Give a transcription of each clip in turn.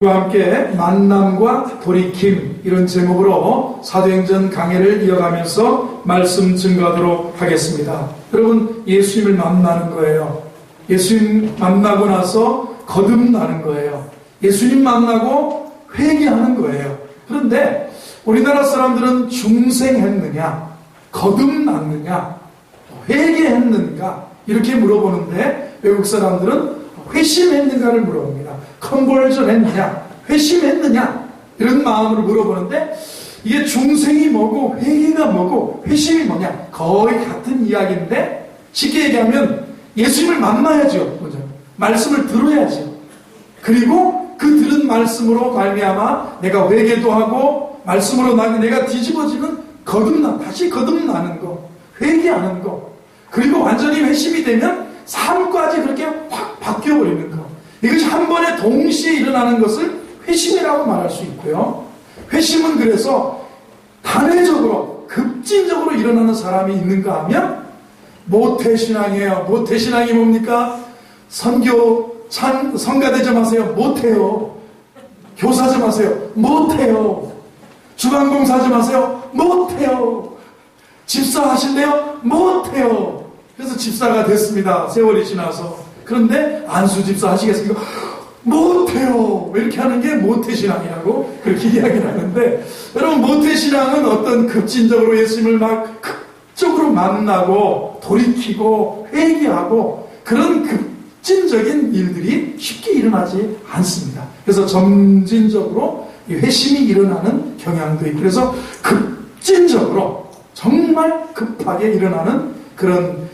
와 함께 만남과 돌이킴 이런 제목으로 사도행전 강해를 이어가면서 말씀 증거하도록 하겠습니다. 여러분, 예수님을 만나는 거예요. 예수님 만나고 나서 거듭나는 거예요. 예수님 만나고 회개하는 거예요. 그런데 우리나라 사람들은 중생했느냐, 거듭났느냐, 회개했는가 이렇게 물어보는데 외국 사람들은 회심했는가를 물어봅니다. 컨버전 했느냐, 회심했느냐 이런 마음으로 물어보는데 이게 중생이 뭐고 회개가 뭐고 회심이 뭐냐 거의 같은 이야기인데 쉽게 얘기하면 예수님을 만나야죠. 먼저 말씀을 들어야죠. 그리고 그 들은 말씀으로 말미암아 내가 회개도 하고 말씀으로 내가 뒤집어지는 다시 거듭나는 거, 회개하는 거, 그리고 완전히 회심이 되면 삶까지 그렇게 확 바뀌어버리는 거. 이것이 한 번에 동시에 일어나는 것을 회심이라고 말할 수 있고요. 회심은 그래서 단회적으로 급진적으로 일어나는 사람이 있는가 하면 모태신앙이에요. 모태신앙이 뭡니까? 성가대 좀 하세요. 못해요. 교사 좀 하세요. 못해요. 주방봉사 좀 하세요. 못해요. 집사 하실래요? 못해요. 그래서 집사가 됐습니다. 세월이 지나서. 그런데 안수집사 하시겠습니까? 못해요. 이렇게 하는 게 모태신앙이라고 그렇게 이야기를 하는데, 여러분, 모태신앙은 어떤 급진적으로 예수님을 막 극적으로 만나고 돌이키고 회개하고 그런 급진적인 일들이 쉽게 일어나지 않습니다. 그래서 점진적으로 회심이 일어나는 경향도 있고, 그래서 급진적으로 정말 급하게 일어나는 그런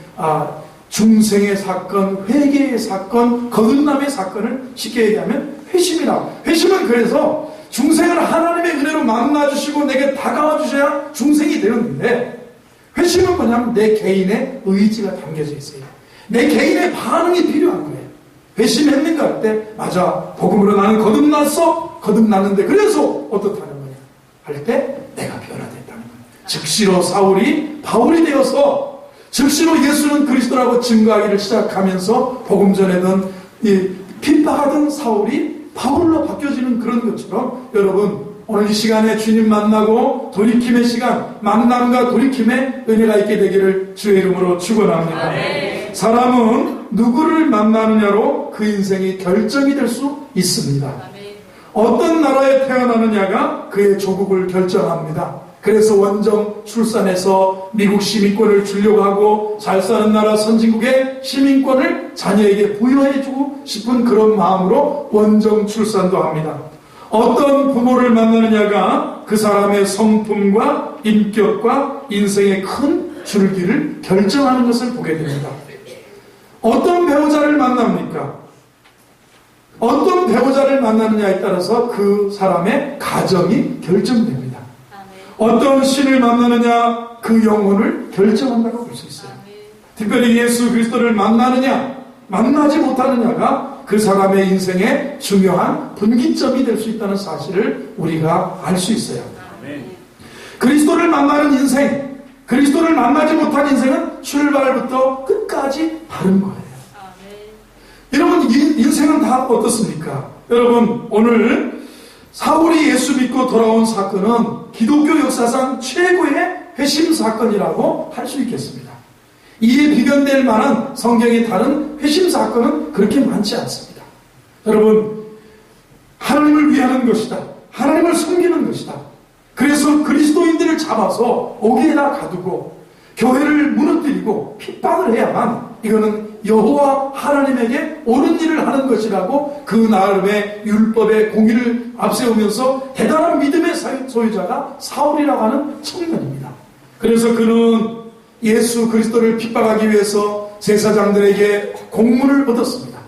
중생의 사건, 회개의 사건, 거듭남의 사건을 쉽게 얘기하면 회심이라고. 회심은 그래서 중생을 하나님의 은혜로 만나주시고 내게 다가와 주셔야 중생이 되는데, 회심은 뭐냐면 내 개인의 의지가 담겨져 있어요. 내 개인의 반응이 필요한 거예요. 회심했는가 할 때, 맞아, 복음으로 나는 거듭났어. 거듭났는데 그래서 어떻다는 거냐 할 때 내가 변화됐다는 거예요. 즉시로 사울이 바울이 되어서 즉시로 예수는 그리스도라고 증거하기를 시작하면서 복음 전에는 핍박하던 사울이 바울로 바뀌어지는 그런 것처럼, 여러분, 오늘 이 시간에 주님 만나고 돌이킴의 시간, 만남과 돌이킴의 은혜가 있게 되기를 주의 이름으로 축원합니다. 사람은 누구를 만나느냐로 그 인생이 결정이 될 수 있습니다. 어떤 나라에 태어나느냐가 그의 조국을 결정합니다. 그래서 원정 출산해서 미국 시민권을 주려고 하고 잘 사는 나라 선진국의 시민권을 자녀에게 부여해주고 싶은 그런 마음으로 원정 출산도 합니다. 어떤 부모를 만나느냐가 그 사람의 성품과 인격과 인생의 큰 줄기를 결정하는 것을 보게 됩니다. 어떤 배우자를 만납니까? 어떤 배우자를 만나느냐에 따라서 그 사람의 가정이 결정됩니다. 어떤 신을 만나느냐 그 영혼을 결정한다고 볼 수 있어요. 특별히 예수 그리스도를 만나느냐 만나지 못하느냐가 그 사람의 인생의 중요한 분기점이 될 수 있다는 사실을 우리가 알 수 있어요. 그리스도를 만나는 인생, 그리스도를 만나지 못한 인생은 출발부터 끝까지 다른 거예요. 여러분, 인생은 다 어떻습니까? 여러분, 오늘 사울이 예수 믿고 돌아온 사건은 기독교 역사상 최고의 회심 사건이라고 할 수 있겠습니다. 이에 비견될 만한 성경의 다른 회심 사건은 그렇게 많지 않습니다. 여러분, 하나님을 위하는 것이다. 하나님을 섬기는 것이다. 그래서 그리스도인들을 잡아서 옥에다 가두고 교회를 무너뜨리고 핍박을 해야만 이거는 여호와 하나님에게 옳은 일을 하는 것이라고 그 나름의 율법의 공의를 앞세우면서 대단한 믿음의 소유자가 사울이라고 하는 청년입니다. 그래서 그는 예수 그리스도를 핍박하기 위해서 제사장들에게 공문을 얻었습니다.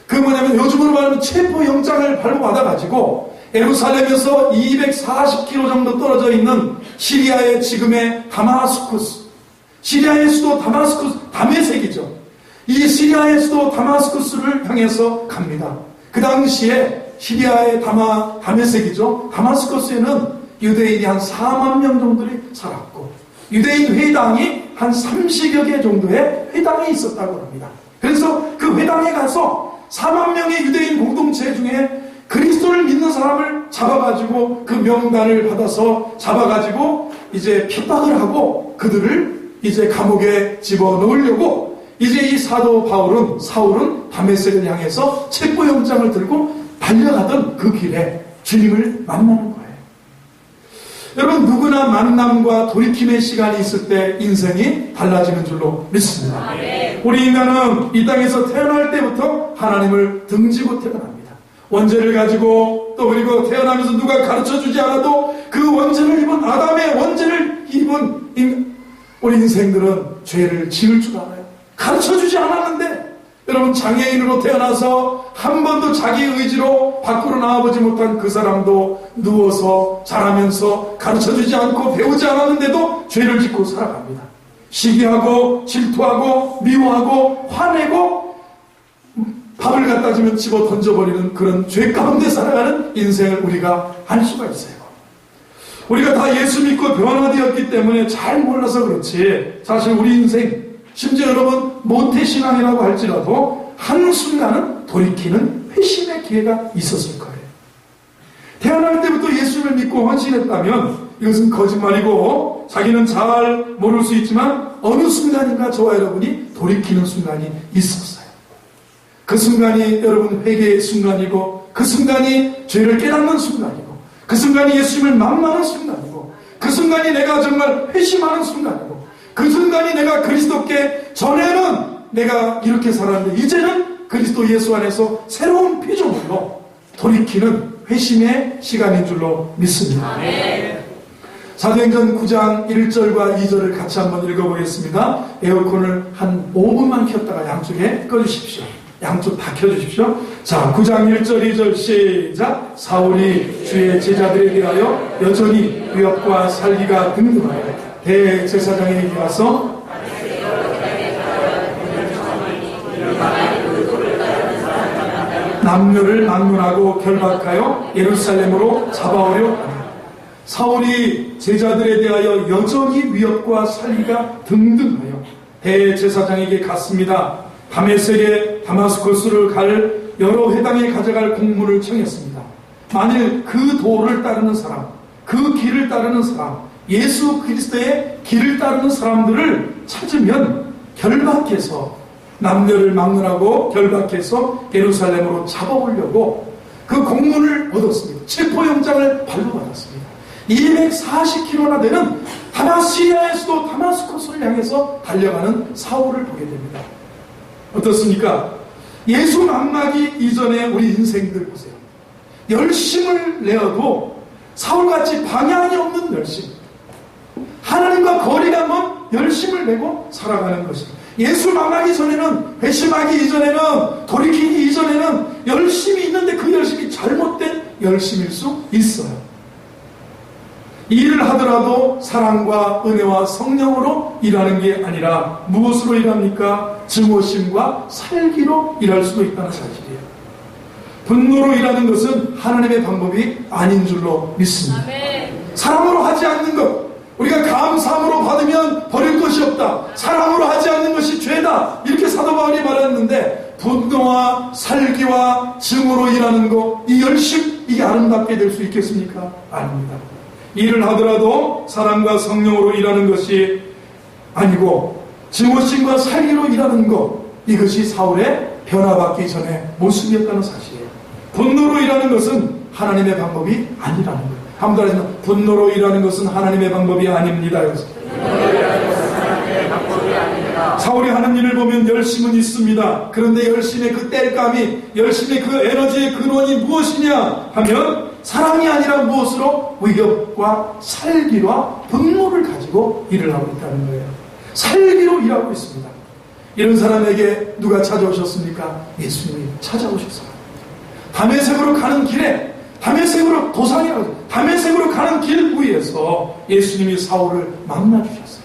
그 뭐냐면 요즘으로 말하면 체포영장을 발부받아가지고 예루살렘에서 240km 정도 떨어져 있는 시리아의 지금의 다마스쿠스, 시리아의 수도 다마스쿠스, 다메섹이죠. 이 시리아의 수도 다마스쿠스를 향해서 갑니다. 그 당시에 시리아의 다메섹이죠. 다마스쿠스에는 유대인이 한 4만 명 정도들이 살았고 유대인 회당이 한 30여 개 정도의 회당이 있었다고 합니다. 그래서 그 회당에 가서 4만 명의 유대인 공동체 중에 그리스도를 믿는 사람을 잡아가지고 그 명단을 받아서 잡아가지고 이제 핍박을 하고 그들을 이제 감옥에 집어넣으려고 이제 이 사도 사울은 다메섹을 향해서 체포영장을 들고 달려가던 그 길에 주님을 만나는 거예요. 여러분, 누구나 만남과 돌이킴의 시간이 있을 때 인생이 달라지는 줄로 믿습니다. 우리 인간은 이 땅에서 태어날 때부터 하나님을 등지고 태어납니다. 원죄를 가지고 또 그리고 태어나면서 누가 가르쳐주지 않아도 그 원죄를 입은 아담의 원죄를 입은 우리 인생들은 죄를 지을 줄 알아요. 가르쳐주지 않았는데 여러분, 장애인으로 태어나서 한 번도 자기 의지로 밖으로 나와보지 못한 그 사람도 누워서 자라면서 가르쳐주지 않고 배우지 않았는데도 죄를 짓고 살아갑니다. 시기하고 질투하고 미워하고 화내고 밥을 갖다 주면 집어 던져버리는 그런 죄 가운데 살아가는 인생을 우리가 알 수가 있어요. 우리가 다 예수 믿고 변화되었기 때문에 잘 몰라서 그렇지, 사실 우리 인생, 심지어 여러분 모태신앙이라고 할지라도 한순간은 돌이키는 회심의 기회가 있었을 거예요. 태어날 때부터 예수를 믿고 헌신했다면 이것은 거짓말이고 자기는 잘 모를 수 있지만 어느 순간인가 저와 여러분이 돌이키는 순간이 있었어요. 그 순간이 여러분 회개의 순간이고, 그 순간이 죄를 깨닫는 순간이고, 그 순간이 예수님을 만나는 순간이고, 그 순간이 내가 정말 회심하는 순간이고, 그 순간이 내가 그리스도께 전에는 내가 이렇게 살았는데 이제는 그리스도 예수 안에서 새로운 피조물로 돌이키는 회심의 시간인 줄로 믿습니다. 사도행전 9장 1절과 2절을 같이 한번 읽어보겠습니다. 에어컨을 한 5분만 켰다가 양쪽에 꺼주십시오. 양쪽 다 켜주십시오. 자, 9장 1절 2절 시작. 사울이 주의 제자들에 대하여 여전히 위협과 살기가 등등하여 대제사장에게 가서 남녀를 막론하고 결박하여 예루살렘으로 잡아오려 합니다. 사울이 제자들에 대하여 여전히 위협과 살기가 등등하여 대제사장에게 갔습니다. 다메섹에 다마스커스를 갈 여러 회당에 가져갈 공문을 청했습니다. 만일 그 도를 따르는 사람, 그 길을 따르는 사람, 예수 그리스도의 길을 따르는 사람들을 찾으면 결박해서, 남녀를 막론하고 결박해서 예루살렘으로 잡아오려고 그 공문을 얻었습니다. 체포영장을 발부받았습니다. 240km나 되는 시리아의 수도 다마스커스를 향해서 달려가는 사울을 보게 됩니다. 어떻습니까? 예수 만나기 이전에 우리 인생들 보세요. 열심을 내어도 사울같이 방향이 없는 열심, 하나님과 거리가 먼 열심을 내고 살아가는 것입니다. 예수 만나기 전에는, 회심하기 이전에는, 돌이키기 이전에는 열심이 있는데 그 열심이 잘못된 열심일 수 있어요. 일을 하더라도 사랑과 은혜와 성령으로 일하는 게 아니라 무엇으로 일합니까? 증오심과 살기로 일할 수도 있다는 사실이에요. 분노로 일하는 것은 하나님의 방법이 아닌 줄로 믿습니다. 사랑으로 하지 않는 것, 우리가 감사함으로 받으면 버릴 것이 없다, 사랑으로 하지 않는 것이 죄다, 이렇게 사도 바울이 말했는데, 분노와 살기와 증오로 일하는 것, 이 열심, 이게 아름답게 될 수 있겠습니까? 아닙니다. 일을 하더라도 사랑과 성령으로 일하는 것이 아니고 증오심과 살기로 일하는 것, 이것이 사울의 변화받기 전의 모습이었다는 사실이에요. 분노로 일하는 것은 하나님의 방법이 아니라는 거예요. 한번 더 하시면, 분노로 일하는 것은 하나님의 방법이 아닙니다. 사울이 하는 일을 보면 열심은 있습니다. 그런데 열심의 그 땔감이, 열심의 그 에너지의 근원이 무엇이냐 하면 사랑이 아니라 무엇으로? 위협과 살기와 분노를 가지고 일을 하고 있다는 거예요. 살기로 일하고 있습니다. 이런 사람에게 누가 찾아오셨습니까? 예수님이 찾아오셨어요. 다메섹으로 가는 길에, 다메섹으로, 도상이라고, 다메섹으로 가는 길 위에서 예수님이 사울을 만나주셨어요.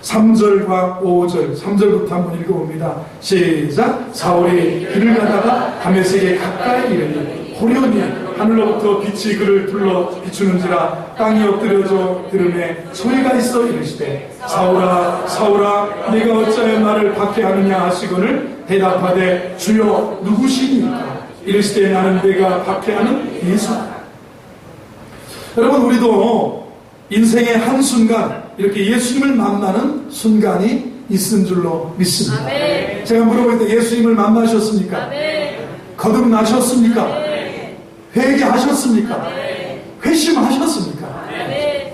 3절과 5절, 3절부터 한번 읽어봅니다. 시작. 사울이 길을 가다가 다메섹에 가까이 이르니 호련히 하늘로부터 빛이 그를 둘러 비추는지라 땅이 엎드려져 들음에 소리가 있어 이르시되, 사울아 사울아 네가 어찌하여 나를 박해하느냐 하시거늘 대답하되, 주여 누구시니까? 이르시되 나는 내가 박해하는 예수. 여러분, 우리도 인생의 한순간 이렇게 예수님을 만나는 순간이 있은 줄로 믿습니다. 아멘. 제가 물어볼 때 예수님을 만나셨습니까? 아멘. 거듭나셨습니까? 아멘. 회개하셨습니까? 아멘. 회심하셨습니까? 아멘.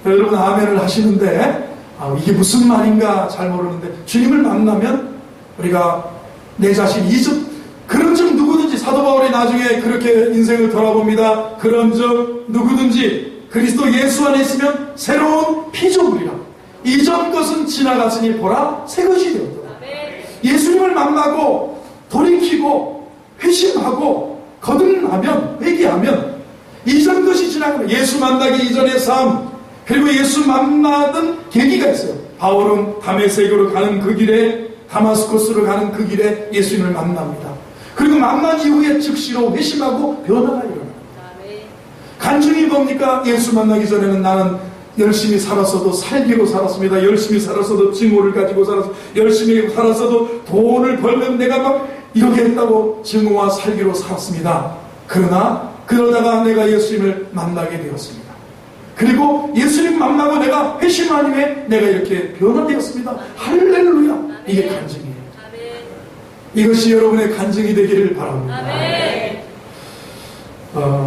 여러분 아멘을 하시는데 이게 무슨 말인가 잘 모르는데, 주님을 만나면 우리가 내 자신 그런즉 누구든지, 사도 바울이 나중에 그렇게 인생을 돌아봅니다. 그런즉 누구든지 그리스도 예수 안에 있으면 새로운 피조물이라. 이전 것은 지나갔으니 보라 새 것이 되었다. 예수님을 만나고 돌이키고 회심하고 거듭나면, 회개하면 이전 것이 지나가면, 예수 만나기 이전의 삶, 그리고 예수 만나던 계기가 있어요. 바울은 다메섹으로 가는 그 길에, 다마스코스로 가는 그 길에 예수님을 만납니다. 그리고 만난 이후에 즉시로 회심하고 변화가 일어납니다. 간증이 뭡니까? 예수 만나기 전에는 나는 열심히 살았어도 살기로 살았습니다. 열심히 살았어도 증오를 가지고 살았습니다. 열심히 살았어도 돈을 벌면 내가 막 이렇게 했다고 증오와 살기로 살았습니다. 그러다가 내가 예수님을 만나게 되었습니다. 그리고 예수님 만나고 내가 회심한 후에 내가 이렇게 변화되었습니다. 할렐루야. 이게 간증이에요. 이것이 여러분의 간증이 되기를 바랍니다.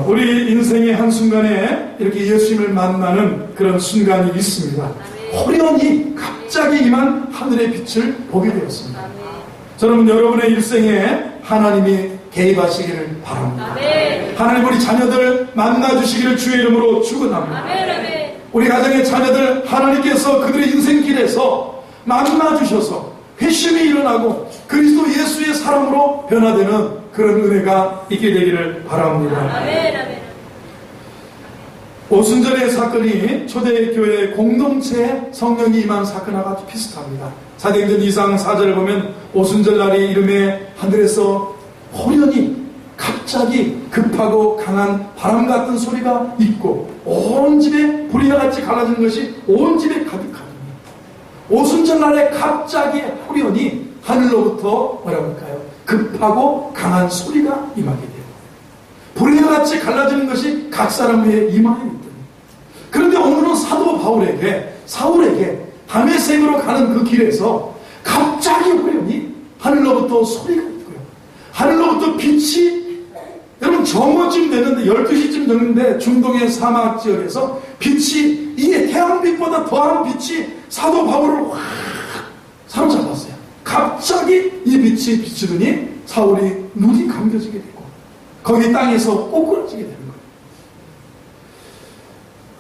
우리 인생의 한순간에 이렇게 예수님을 만나는 그런 순간이 있습니다. 호련히 갑자기 임한 하늘의 빛을 보게 되었습니다. 저는 여러분의 일생에 하나님이 개입하시기를 바랍니다. 하나님 우리 자녀들 만나주시기를 주의 이름으로 축원합니다. 우리 가정의 자녀들 하나님께서 그들의 인생길에서 만나주셔서 회심이 일어나고 그리스도 예수의 사람으로 변화되는 그런 은혜가 있게 되기를 바랍니다. 오순절의 사건이 초대교회 공동체에 성령이 임한 사건과 아주 비슷합니다. 사도행전 2장 4절을 보면 오순절날이 이름에 하늘에서 호련히 갑자기 급하고 강한 바람 같은 소리가 있고 온 집에 불이와 같이 갈라지는 것이 온 집에 가득하니, 오순절날에 갑자기 호련히 하늘로부터 뭐라고 할까요? 급하고 강한 소리가 임하게 돼요. 불이와 같이 갈라지는 것이 각 사람의 이마에 있더니, 그런데 오늘은 사도 사울에게 다메섹으로 가는 그 길에서 갑자기 호련히 하늘로부터 소리가 있고요. 하늘로부터 빛이, 여러분 정오쯤 되는데 12시쯤 되는데 중동의 사막 지역에서 빛이, 이게 태양빛보다 더한 빛이 사도 바울을 확 사로잡았어요. 갑자기 이 빛이 비추더니 사울이 눈이 감겨지게 되고 거기 땅에서 꼬꾸라지게 되는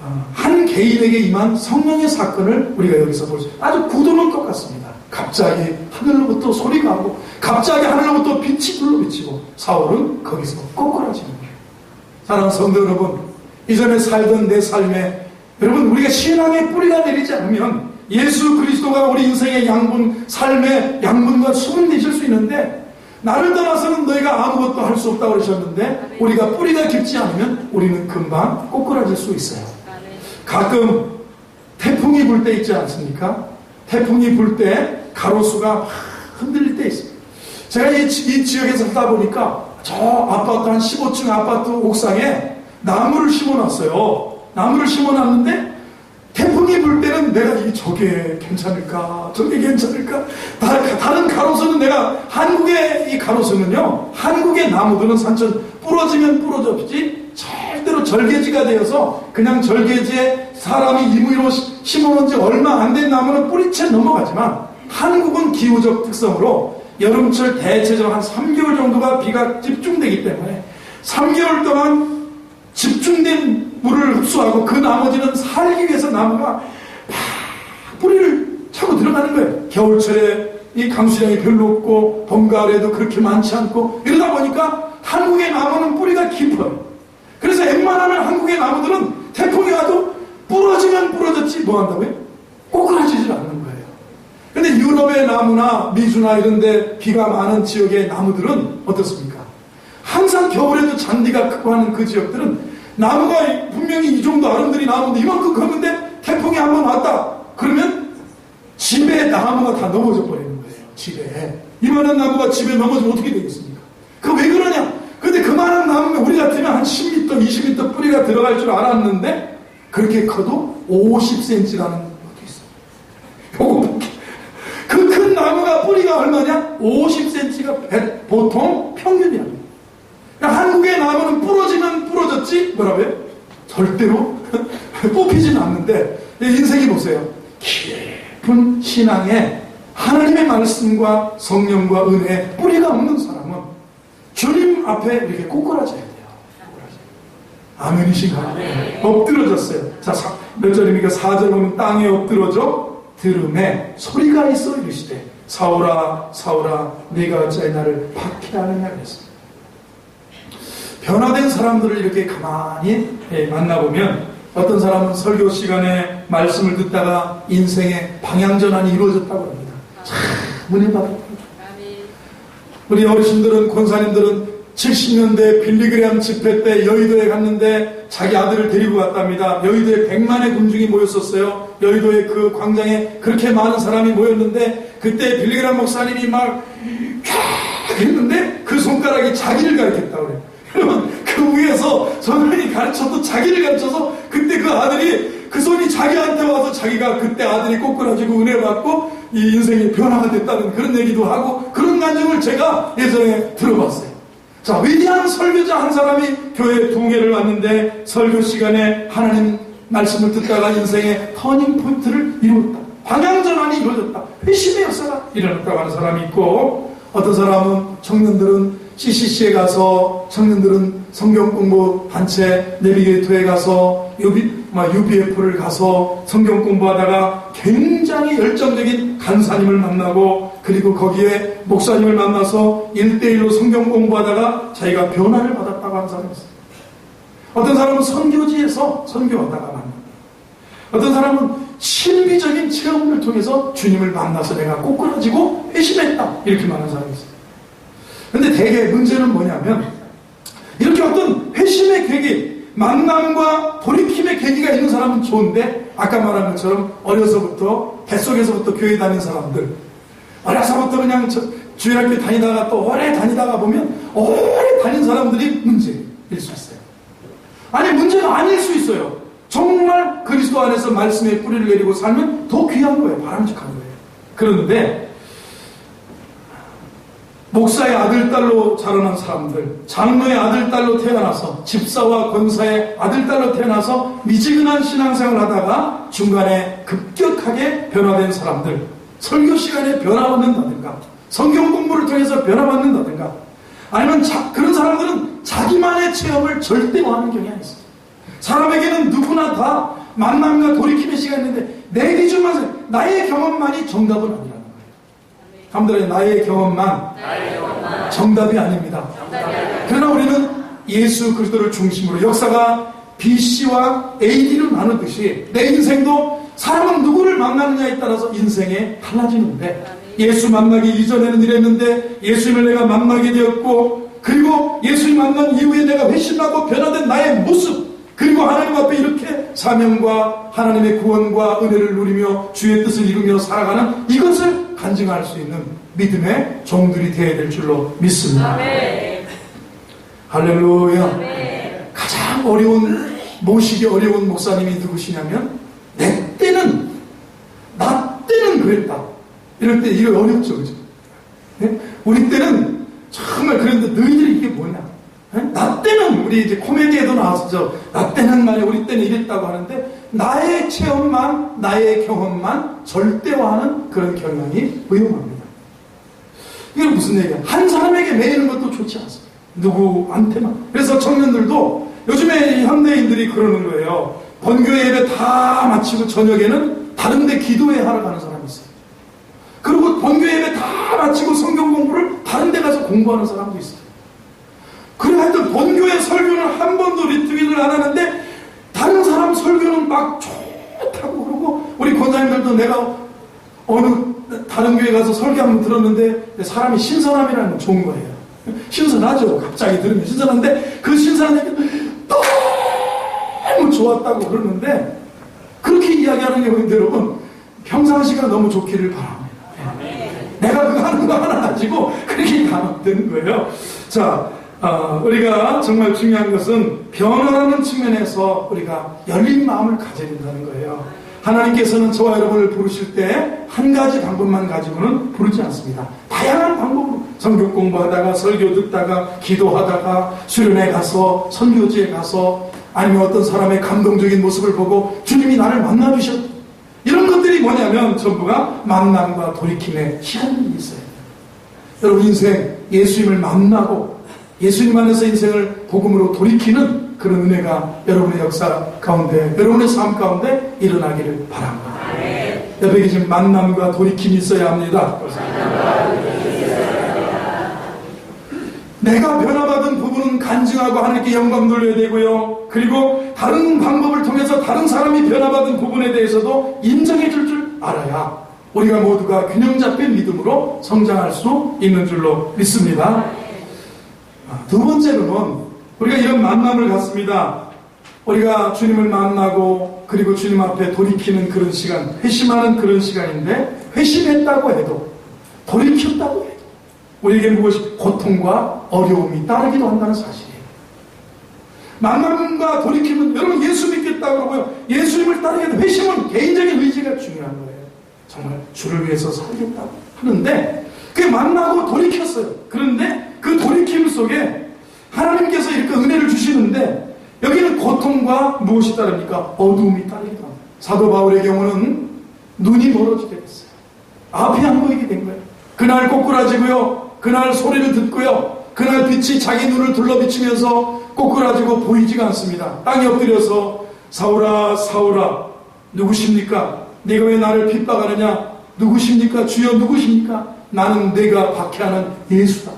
거예요. 한 개인에게 임한 성령의 사건을 우리가 여기서 볼 수 있어요. 아주 구도는 똑같습니다. 갑자기 하늘로부터 소리가 하고 갑자기 하늘로부터 빛이 둘러비치고 사울은 거기서 꼬꾸라지는 거예요. 사랑하는 성도 여러분, 이전에 살던 내 삶에 여러분 우리가 신앙의 뿌리가 내리지 않으면 예수 그리스도가 우리 인생의 양분, 삶의 양분과 수분 되실 수 있는데, 나를 떠나서는 너희가 아무것도 할 수 없다고 그러셨는데 우리가 뿌리가 깊지 않으면 우리는 금방 꼬꾸라질 수 있어요. 가끔 태풍이 불 때 있지 않습니까? 태풍이 불 때 가로수가 흔들릴 때 있습니다. 제가 이 지역에서 살다 보니까 저 아파트 한 15층 아파트 옥상에 나무를 심어놨어요. 나무를 심어놨는데 태풍이 불 때는 내가 저게 괜찮을까? 저게 괜찮을까? 다른 가로수는 한국의 이 가로수는요, 한국의 나무들은 산천 부러지면 부러졌지 절대로 절개지가 되어서 그냥 절개지에 사람이 임의로 심어놓은 지 얼마 안 된 나무는 뿌리채 넘어가지만, 한국은 기후적 특성으로 여름철 대체적으로 한 3개월 정도가 비가 집중되기 때문에 3개월 동안 집중된 물을 흡수하고 그 나머지는 살기 위해서 나무가 막 뿌리를 차고 들어가는 거예요. 겨울철에 이 강수량이 별로 없고 봄 가을에도 그렇게 많지 않고 이러다 보니까 한국의 나무는 뿌리가 깊어요. 그래서 웬만하면 한국의 나무들은 태풍이 와도 부러지면 부러졌지 뭐 한다고요? 꼬꾸라지질 않는 거예요. 근데 유럽의 나무나 미주나 이런 데 비가 많은 지역의 나무들은 어떻습니까? 항상 겨울에도 잔디가 크고 하는 그 지역들은 나무가 분명히 이 정도 아름드리 나무인데 이만큼 컸는데 태풍이 한번 왔다 그러면 집에 나무가 다 넘어져 버리는 거예요. 집에 이만한 나무가 집에 넘어지면 어떻게 되겠습니까? 그 왜 그러냐? 그 그만한 나무면 우리 같으면 한 10m, 20m 뿌리가 들어갈 줄 알았는데 그렇게 커도 50cm라는 것도 있어요. 그 큰 나무가 뿌리가 얼마냐? 50cm가 보통 평균이야. 그러니까 한국의 나무는 부러지면 부러졌지 뭐라고요? 절대로 뽑히지는 않는데 인생이 보세요. 깊은 신앙에 하나님의 말씀과 성령과 은혜에 뿌리가 없는 사람은 주님 앞에 이렇게 꼬꾸라져야 돼요. 아멘이신가요? 네. 엎드러졌어요. 자, 몇 절입니까? 4절 보면 땅에 엎드러져 들음에 소리가 있어 이르시되 사울아 사울아 네가 어찌하여 나를 박해하느냐 그랬습니다. 변화된 사람들을 이렇게 가만히 만나보면 어떤 사람은 설교 시간에 말씀을 듣다가 인생의 방향전환이 이루어졌다고 합니다. 참 은혜 받았다. 우리 어르신들은, 권사님들은 70년대 빌리그램 집회 때 여의도에 갔는데 자기 아들을 데리고 갔답니다. 여의도에 100만의 군중이 모였었어요. 여의도의 그 광장에 그렇게 많은 사람이 모였는데 그때 빌리그램 목사님이 막 했는데 그 손가락이 자기를 가리켰다고 그래요. 그러면 그 위에서 선생님이 가르쳐도 자기를 가르쳐서 그때 그 아들이 그 손이 자기한테 와서 자기가 그때 아들이 꼬꾸라지고 은혜 받고 이 인생의 변화가 됐다는 그런 얘기도 하고 그런 간증을 제가 예전에 들어봤어요. 자, 위대한 설교자 한 사람이 교회 2개를 왔는데 설교 시간에 하나님 말씀을 듣다가 인생의 터닝 포인트를 이루었다. 방향전환이 이루어졌다. 회심의 역사가 일어났다고 하는 사람이 있고 어떤 사람은 청년들은 CCC에 가서 청년들은 성경 공부 단체 내비게이터에 가서 UBF를 가서 성경 공부하다가 굉장히 열정적인 간사님을 만나고 그리고 거기에 목사님을 만나서 1대1로 성경 공부하다가 자기가 변화를 받았다고 하는 사람이 있어요. 어떤 사람은 선교지에서 선교하다가 만납니다. 어떤 사람은 신비적인 체험을 통해서 주님을 만나서 내가 꼬꾸라지고 회심했다 이렇게 말하는 사람이 있어요. 근데 대개 문제는 뭐냐면 이렇게 어떤 회심의 계기, 만남과 돌이킴의 계기가 있는 사람은 좋은데 아까 말한 것처럼 어려서부터 뱃속에서부터 교회 다닌 사람들 어려서부터 그냥 주일학교 다니다가 또 오래 다니다가 보면 오래 다닌 사람들이 문제일 수 있어요. 아니 문제가 아닐 수 있어요. 정말 그리스도 안에서 말씀의 뿌리를 내리고 살면 더 귀한 거예요. 바람직한 거예요. 그런데 목사의 아들, 딸로 자라난 사람들, 장로의 아들, 딸로 태어나서 집사와 권사의 아들, 딸로 태어나서 미지근한 신앙생활을 하다가 중간에 급격하게 변화된 사람들, 설교 시간에 변화받는다든가 성경 공부를 통해서 변화받는다든가 아니면 그런 사람들은 자기만의 체험을 절대화하는 경향이 있어요. 사람에게는 누구나 다 만남과 돌이킴의 시간이 있는데 내 기준만, 나의 경험만이 정답은 아니라는 거예요. 사람들의 나의 경험만 정답이 아닙니다. 그러나 우리는 예수 그리스도를 중심으로 역사가 BC와 AD로 나누듯이 내 인생도 사람은 누구를 만나느냐에 따라서 인생이 달라지는데 예수 만나기 이전에는 이랬는데 예수님을 내가 만나게 되었고 그리고 예수님 만난 이후에 내가 회심하고 변화된 나의 모습 그리고 하나님 앞에 이렇게 사명과 하나님의 구원과 은혜를 누리며 주의 뜻을 이루며 살아가는 이것을 간증할 수 있는 믿음의 종들이 되어야 될 줄로 믿습니다. 아멘. 할렐루야. 아멘. 가장 모시기 어려운 목사님이 누구시냐면 나 때는 그랬다. 이럴 때 이거 어렵죠. 그죠? 네? 우리 때는 정말 그랬는데 너희들이 이게 뭐냐? 네? 나 때는 우리 이제 코미디에도 나왔었죠. 나 때는 말이야 우리 때는 이랬다고 하는데 나의 체험만 나의 경험만 절대화하는 그런 경향이 위험합니다. 이게 무슨 얘기야? 한 사람에게 매이는 것도 좋지 않습니다. 누구한테만. 그래서 청년들도 요즘에 현대인들이 그러는 거예요. 본교회 예배 다 마치고 저녁에는 다른 데 기도회 하러 가는 사람이 있어요. 그리고 본교회 예배 다 마치고 성경 공부를 다른 데 가서 공부하는 사람도 있어요. 그래 하여튼 본교회 설교는 한 번도 리트윗을 안 하는데 다른 사람 설교는 막 좋다고 그러고 우리 권사님들도 내가 어느 다른 교회 가서 설교 한번 들었는데 사람이 신선함이라는 건 좋은 거예요. 신선하죠. 갑자기 들으면 신선한데 그 신선한 얘기 너무 좋았다고 그러는데 그렇게 이야기하는 게 여러분 평상시가 너무 좋기를 바랍니다. 내가 그거 하는 거 하나 가지고 그렇게 가면 되는 거예요. 자, 우리가 정말 중요한 것은 변화라는 측면에서 우리가 열린 마음을 가져야 된다는 거예요. 하나님께서는 저와 여러분을 부르실 때 한 가지 방법만 가지고는 부르지 않습니다. 다양한 방법으로 성경 공부하다가 설교 듣다가 기도하다가 수련회 가서 선교지에 가서 아니면 어떤 사람의 감동적인 모습을 보고 주님이 나를 만나주셨다. 이런 것들이 뭐냐면 전부가 만남과 돌이킴의 시간이 있어요. 여러분 인생 예수님을 만나고 예수님 안에서 인생을 복음으로 돌이키는 그런 은혜가 여러분의 역사 가운데 여러분의 삶 가운데 일어나기를 바랍니다. 옆에 계신 만남과 돌이킴이 있어야 합니다. 내가 변화받은 부분은 간증하고 하나님께 영광 돌려야 되고요. 그리고 다른 방법을 통해서 다른 사람이 변화받은 부분에 대해서도 인정해 줄 줄 알아야 우리가 모두가 균형 잡힌 믿음으로 성장할 수 있는 줄로 믿습니다. 두 번째로는 우리가 이런 만남을 갖습니다. 우리가 주님을 만나고 그리고 주님 앞에 돌이키는 그런 시간, 회심하는 그런 시간인데 회심했다고 해도 돌이켰다고 해도 우리에게 무엇이 고통과 어려움이 따르기도 한다는 사실이에요. 만남과 돌이킴은 여러분 예수 믿겠다고 하고요. 예수님을 따르겠다. 회심은 개인적인 의지가 중요한 거예요. 정말 주를 위해서 살겠다고 하는데 그게 만나고 돌이켰어요. 그런데 그 돌이킴 속에 하나님께서 이렇게 은혜를 주시는데 여기는 고통과 무엇이 따릅니까? 어두움이 따릅니다. 사도 바울의 경우는 눈이 멀어지게 됐어요. 앞이 안 보이게 된 거예요. 그날 꼬꾸라지고요. 그날 소리를 듣고요. 그날 빛이 자기 눈을 둘러비치면서 꼬꾸라지고 보이지가 않습니다. 땅에 엎드려서 사울아 사울아 누구십니까? 네가 왜 나를 핍박하느냐? 누구십니까? 주여 누구십니까? 나는 내가 박해하는 예수다.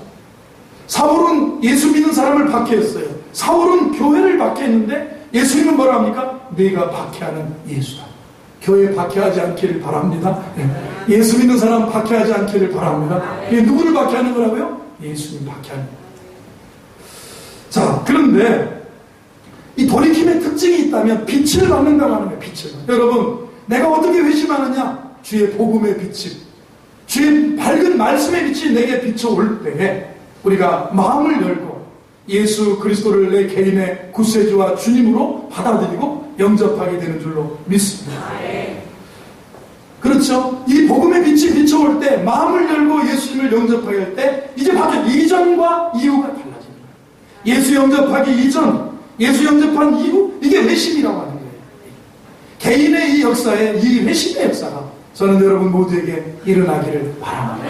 사울은 예수 믿는 사람을 박해했어요. 사울은 교회를 박해했는데 예수님은 뭐라 합니까? 내가 박해하는 예수다. 교회 박해하지 않기를 바랍니다. 예수 믿는 사람 박해하지 않기를 바랍니다. 누구를 박해하는 거라고요? 예수님 박해하는 거예요. 자, 그런데 이 돌이킴의 특징이 있다면 빛을 받는다고 하는 거예요. 빛을. 여러분, 내가 어떻게 회심하느냐? 주의 복음의 빛이, 주의 밝은 말씀의 빛이 내게 비춰올 때에 우리가 마음을 열고 예수 그리스도를 내 개인의 구세주와 주님으로 받아들이고 영접하게 되는 줄로 믿습니다. 그렇죠? 이 복음의 빛이 비춰올 때 마음을 열고 예수님을 영접하게 할 때 이제 바뀌어 이전과 이후가 달라집니다. 예수 영접하기 이전, 예수 영접한 이후, 이게 회심이라고 하는 거예요. 개인의 이 역사에 이 회심의 역사가 저는 여러분 모두에게 일어나기를 바랍니다.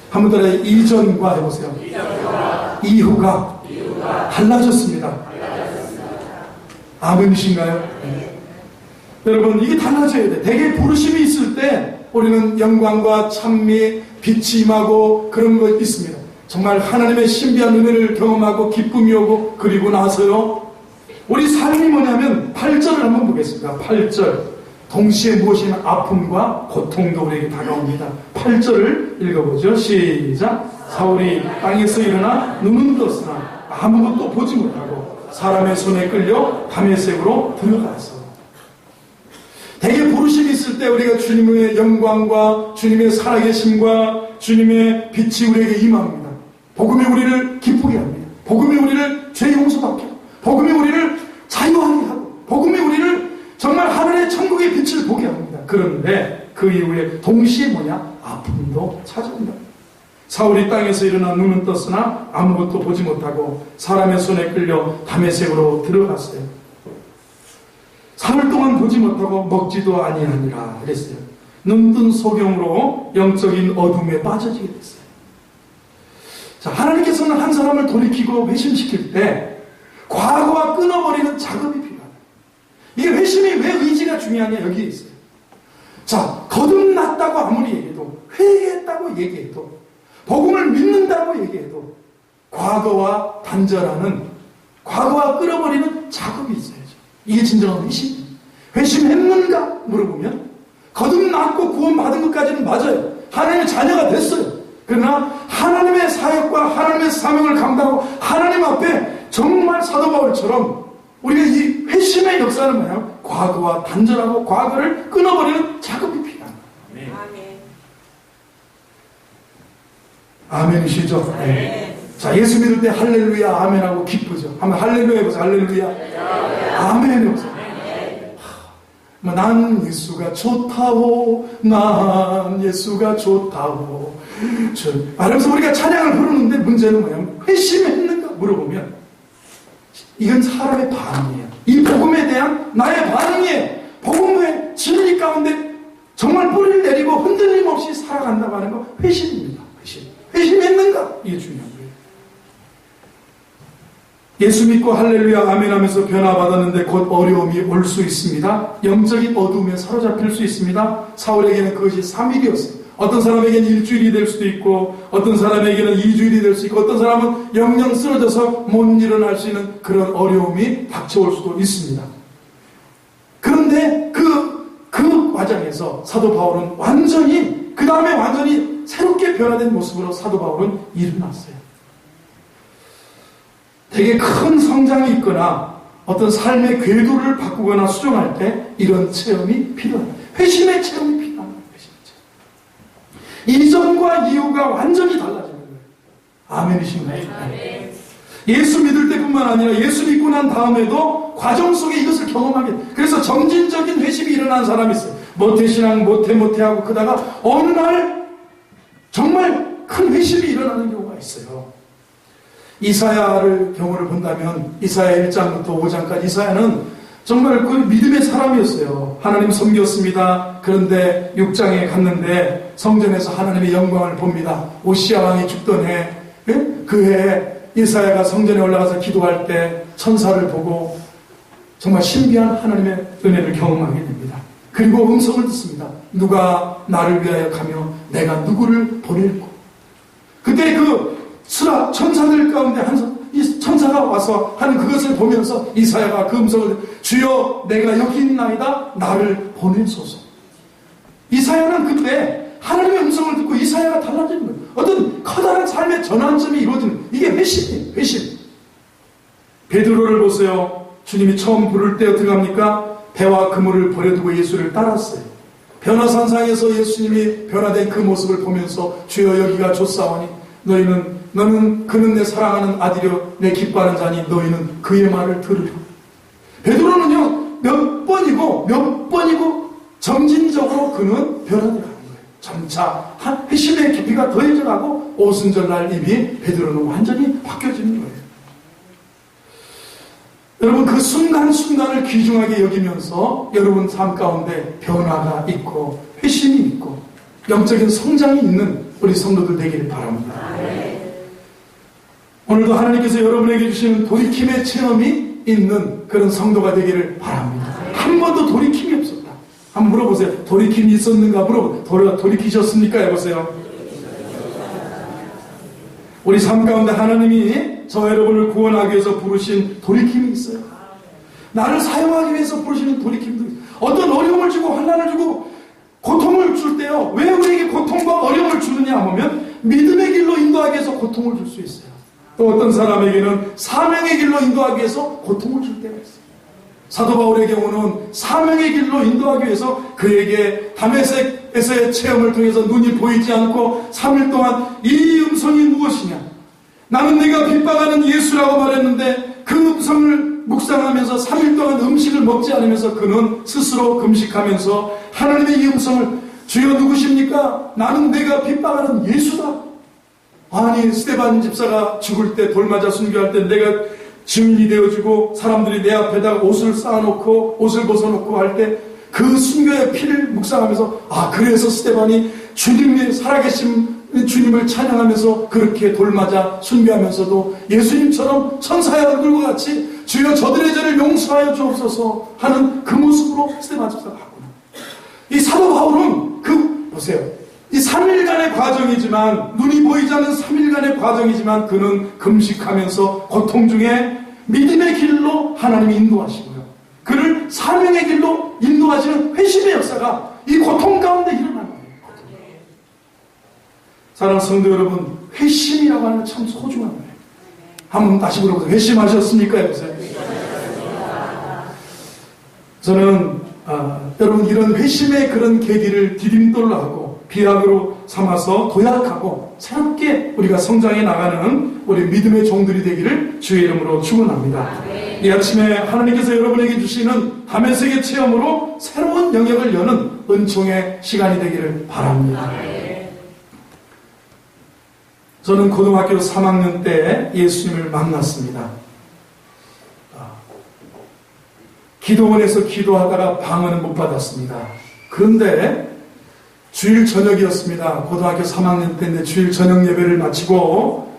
한번 따라 이전과 해보세요. 이후가 달라졌습니다. 아멘이신가요? 네. 여러분 이게 달라져야 돼. 대개 부르심이 있을 때 우리는 영광과 찬미, 빛이 임하고 그런 거 있습니다. 정말 하나님의 신비한 은혜를 경험하고 기쁨이 오고 그리고 나서요 우리 삶이 뭐냐면 8절을 한번 보겠습니다. 8절 동시에 무엇이냐 아픔과 고통도 우리에게 다가옵니다. 8절을 읽어보죠. 시작. 사울이 땅에서 일어나 눈은 떴으나 아무것도 보지 못하고 사람의 손에 끌려 다메섹으로 들어가서. 대개 부르심이 있을 때 우리가 주님의 영광과 주님의 살아계심과 주님의 빛이 우리에게 임합니다. 복음이 우리를 기쁘게 합니다. 복음이 우리를 죄 용서받게 하고 복음이 우리를 자유하게 하고 복음이 우리를 정말 하늘의 천국의 빛을 보게 합니다. 그런데 그 이후에 동시에 뭐냐? 아픔도 찾아온다. 사울이 땅에서 일어나 눈은 떴으나 아무것도 보지 못하고 사람의 손에 끌려 다메섹으로 들어갔어요. 사흘 동안 보지 못하고 먹지도 아니하니라 그랬어요. 눈뜬 소경으로 영적인 어둠에 빠져지게 됐어요. 자, 하나님께서는 한 사람을 돌이키고 회심시킬 때 과거와 끊어버리는 작업이 필요합니다. 이게 회심이 왜 의지가 중요하냐 여기에 있어요. 자, 거듭났다고 아무리 얘기해도 회개했다고 얘기해도 복음을 믿는다고 얘기해도 과거와 단절하는 과거와 끊어버리는 작업이 있어야죠. 이게 진정한 회심입니다. 회심했는가 물어보면 거듭났고 구원받은 것까지는 맞아요. 하나님의 자녀가 됐어요. 그러나 하나님의 사역과 하나님의 사명을 감당하고 하나님 앞에 정말 사도 바울처럼 우리가 이 회심의 역사는 뭐냐면 과거와 단절하고 과거를 끊어버리는 작업이 필요합니다. 아멘. 아멘이시죠? 네. 자, 예수 믿을 때 할렐루야 아멘하고 기쁘죠. 한번 할렐루야 해보세요. 할렐루야 아멘 해보세요. 난 예수가 좋다오, 난 예수가 좋다오. 말하면서 우리가 찬양을 부르는데 문제는 뭐냐면 회심했는가 물어보면 이건 사람의 반응이에요. 이 복음에 대한 나의 반응이에요. 복음의 진리 가운데 정말 뿌리를 내리고 흔들림 없이 살아간다고 하는 거 회심입니다. 회심했는가? 이게 중요한 거예요. 예수 믿고 할렐루야 아멘 하면서 변화받았는데 곧 어려움이 올 수 있습니다. 영적인 어두움에 사로잡힐 수 있습니다. 사울에게는 그것이 3일이었어요. 어떤 사람에게는 일주일이 될 수도 있고 어떤 사람에게는 2주일이 될 수 있고 어떤 사람은 영영 쓰러져서 못 일어날 수 있는 그런 어려움이 닥쳐올 수도 있습니다. 그런데 그 과정에서 사도 바울은 완전히 그 다음에 완전히 새롭게 변화된 모습으로 사도 바울은 일어났어요. 되게 큰 성장이 있거나 어떤 삶의 궤도를 바꾸거나 수정할 때 이런 체험이 필요합니다. 회심의 체험이 필요합니다. 이전과 이후가 완전히 달라지는 거예요. 아멘이신가요? 아멘. 예수 믿을 때뿐만 아니라 예수 믿고 난 다음에도 과정 속에 이것을 경험하게. 그래서 점진적인 회심이 일어나는 사람이 있어요. 모태신앙 모태하고 그다가 어느 날 정말 큰 회심이 일어나는 경우가 있어요. 이사야를 경우를 본다면 이사야 1장부터 5장까지 이사야는 정말 그 믿음의 사람이었어요. 하나님 섬겼습니다. 그런데 6장에 갔는데 성전에서 하나님의 영광을 봅니다. 오시아 왕이 죽던 해, 그 해에 이사야가 성전에 올라가서 기도할 때 천사를 보고 정말 신비한 하나님의 은혜를 경험하게 됩니다. 그리고 음성을 듣습니다. 누가 나를 위하여 가며 내가 누구를 보낼고. 그때 그 천사들 가운데 이 천사가 와서 하는 그것을 보면서 이사야가 그 음성을 주여 내가 여기 있나이다 나를 보내소서. 이사야는 그때 하나님의 음성을 듣고 이사야가 달라지는 거예요. 어떤 커다란 삶의 전환점이 이루어지는 이게 회심이에요. 회심. 베드로를 보세요. 주님이 처음 부를 때 어떻게 합니까? 배와 그물을 버려두고 예수를 따랐어요. 변화산상에서 예수님이 변화된 그 모습을 보면서 주여 여기가 좋사오니 너는 그는 내 사랑하는 아들이요 내 기뻐하는 자니 너희는 그의 말을 들으라. 베드로는요 몇 번이고 점진적으로 그는 변화되는 거예요. 점차 한 회심의 깊이가 더해져가고 오순절날 이미 베드로는 완전히 바뀌어지는 거예요. 여러분 그 순간순간을 귀중하게 여기면서 여러분 삶 가운데 변화가 있고 회심이 있고 영적인 성장이 있는 우리 성도들 되기를 바랍니다. 오늘도 하나님께서 여러분에게 주시는 돌이킴의 체험이 있는 그런 성도가 되기를 바랍니다. 한 번도 돌이킴이 없었다. 한번 물어보세요. 돌이킴이 있었는가 물어보세요. 돌이키셨습니까? 해보세요. 우리 삶 가운데 하나님이 저 여러분을 구원하기 위해서 부르신 돌이킴이 있어요. 나를 사용하기 위해서 부르시는 돌이킴도 있어요. 어떤 어려움을 주고 환난을 주고 고통을 줄 때요. 왜 우리에게 고통과 어려움을 주느냐 하면 믿음의 길로 인도하기 위해서 고통을 줄 수 있어요. 또 어떤 사람에게는 사명의 길로 인도하기 위해서 고통을 줄 때가 있어요. 사도 바울의 경우는 사명의 길로 인도하기 위해서 그에게 다메섹에서의 체험을 통해서 눈이 보이지 않고 3일 동안 이 음성이 무엇이냐? 나는 내가 핍박하는 예수라고 말했는데 그 음성을 묵상하면서 3일 동안 음식을 먹지 않으면서 그는 스스로 금식하면서 하나님의 이 음성을 주여 누구십니까? 나는 내가 핍박하는 예수다. 아니 스데반 집사가 죽을 때 돌맞아 순교할 때 내가 증인이 되어주고 사람들이 내 앞에다가 옷을 쌓아놓고 옷을 벗어놓고 할 때 그 순교의 피를 묵상하면서 그래서 스데반이 주님의 살아계신 주님을 찬양하면서 그렇게 돌맞아 순교하면서도 예수님처럼 천사의 얼굴과 같이 주여 저들의 죄를 용서하여 주옵소서 하는 그 모습으로 스데반 집사가 갔구나. 이 사도 바울은 보세요. 이 3일간의 과정이지만 눈이 보이지 않는 3일간의 과정이지만 그는 금식하면서 고통 중에 믿음의 길로 하나님이 인도하시고요. 그를 사명의 길로 인도하시는 회심의 역사가 이 고통 가운데 일어나는 거예요. 사랑하는 성도 여러분, 회심이라고 하는 건 참 소중한 거예요. 한번 다시 물어보세요. 회심하셨습니까? 해보세요. 저는 여러분 이런 회심의 그런 계기를 디딤돌로 하고 비약으로 삼아서 도약하고 새롭게 우리가 성장해 나가는 우리 믿음의 종들이 되기를 주의 이름으로 축원합니다. 이 아침에 하나님께서 여러분에게 주시는 다메섹의 체험으로 새로운 영역을 여는 은총의 시간이 되기를 바랍니다. 저는 고등학교 3학년 때 예수님을 만났습니다. 기도원에서 기도하다가 방언은 못 받았습니다. 그런데 주일 저녁이었습니다. 고등학교 3학년 때인데 주일 저녁 예배를 마치고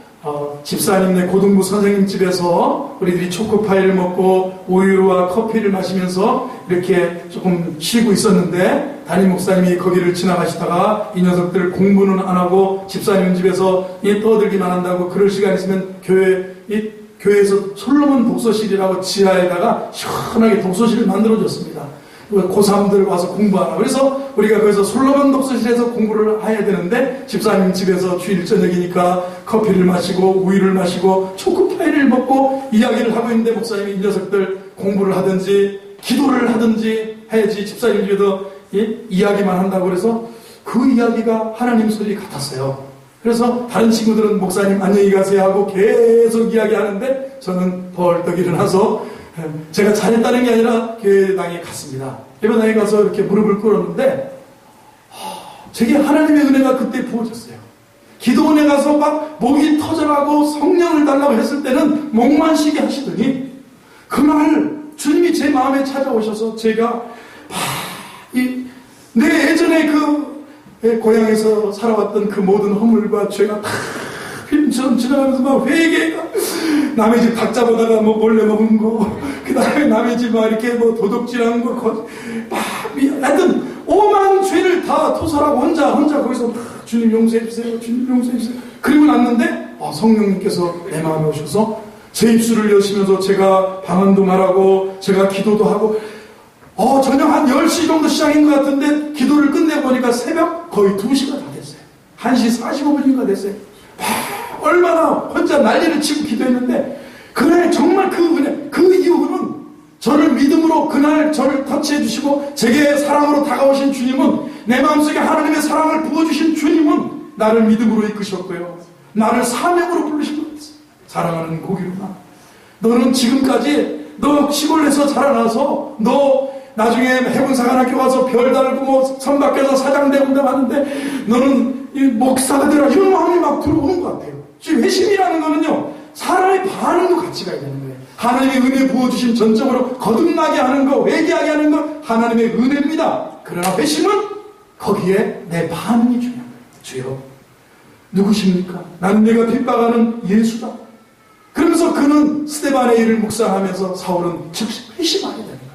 집사님네 고등부 선생님 집에서 우리들이 초코파이를 먹고 우유와 커피를 마시면서 이렇게 조금 쉬고 있었는데 담임 목사님이 거기를 지나가시다가 이 녀석들 공부는 안 하고 집사님 집에서 떠들기만 한다고 그럴 시간 있으면 교회에서 솔로몬 독서실이라고 지하에다가 시원하게 독서실을 만들어줬습니다. 고3들 와서 공부하라. 그래서 우리가 거기서 솔로몬 독서실에서 공부를 해야 되는데 집사님 집에서 주일 저녁이니까 커피를 마시고 우유를 마시고 초코파이를 먹고 이야기를 하고 있는데 목사님이 이 녀석들 공부를 하든지 기도를 하든지 해야지 집사님 집에서 이야기만 한다고 그래서 그 이야기가 하나님 소리 같았어요. 그래서 다른 친구들은 목사님 안녕히 가세요 하고 계속 이야기하는데 저는 벌떡 일어나서 제가 잘했다는 게 아니라 교회당에 갔습니다. 예배당에 가서 이렇게 무릎을 꿇었는데 제게 하나님의 은혜가 그때 부어졌어요. 기도원에 가서 막 목이 터져가고 성령을 달라고 했을 때는 목만 쉬게 하시더니 그날 주님이 제 마음에 찾아오셔서 제가 내 예전에 고향에서 살아왔던 그 모든 허물과 죄가 다 필름처럼 지나가면서 막 회개가 남의 집 닭 잡아다가 뭐 몰래 먹은 거, 그 다음에 남의 집 막 이렇게 뭐 도둑질한 거, 하여튼 오만 죄를 다 토설하고 혼자 거기서 주님 용서해주세요, 주님 용서해주세요. 그리고 났는데 성령님께서 내 마음에 오셔서 제 입술을 여시면서 제가 방언도 말하고 제가 기도도 하고 저녁 한 10시 정도 시작인 것 같은데 기도를 끝내보니까 새벽 거의 2시가 다 됐어요. 1시 45분인가 됐어요. 얼마나 혼자 난리를 치고 기도했는데 그날 정말 그 은혜, 그 이후로는 저를 믿음으로 그날 저를 터치해 주시고 제게 사랑으로 다가오신 주님은 내 마음속에 하나님의 사랑을 부어주신 주님은 나를 믿음으로 이끄셨고요. 나를 사명으로 부르신 것 같았어요. 사랑하는 고기로나 너는 지금까지 너 시골에서 자라나서 너 나중에 해군사관학교 가서 별 달고 뭐 선 밖에서 사장되고 하는데 너는 목사가 되라 이런 마음이 막 들어오는 것 같아요. 지금 회심이라는 거는요 사람의 반응도 같이 가야 되는 거예요. 하나님의 은혜 부어주신 전적으로 거듭나게 하는 거, 회개하게 하는 거 하나님의 은혜입니다. 그러나 회심은 거기에 내 반응이 중요한 거예요. 주여 누구십니까? 나는 내가 핍박하는 예수다. 그러면서 그는 스데반의 일을 묵상하면서 사울은 즉시 회심하게 되는 거예요.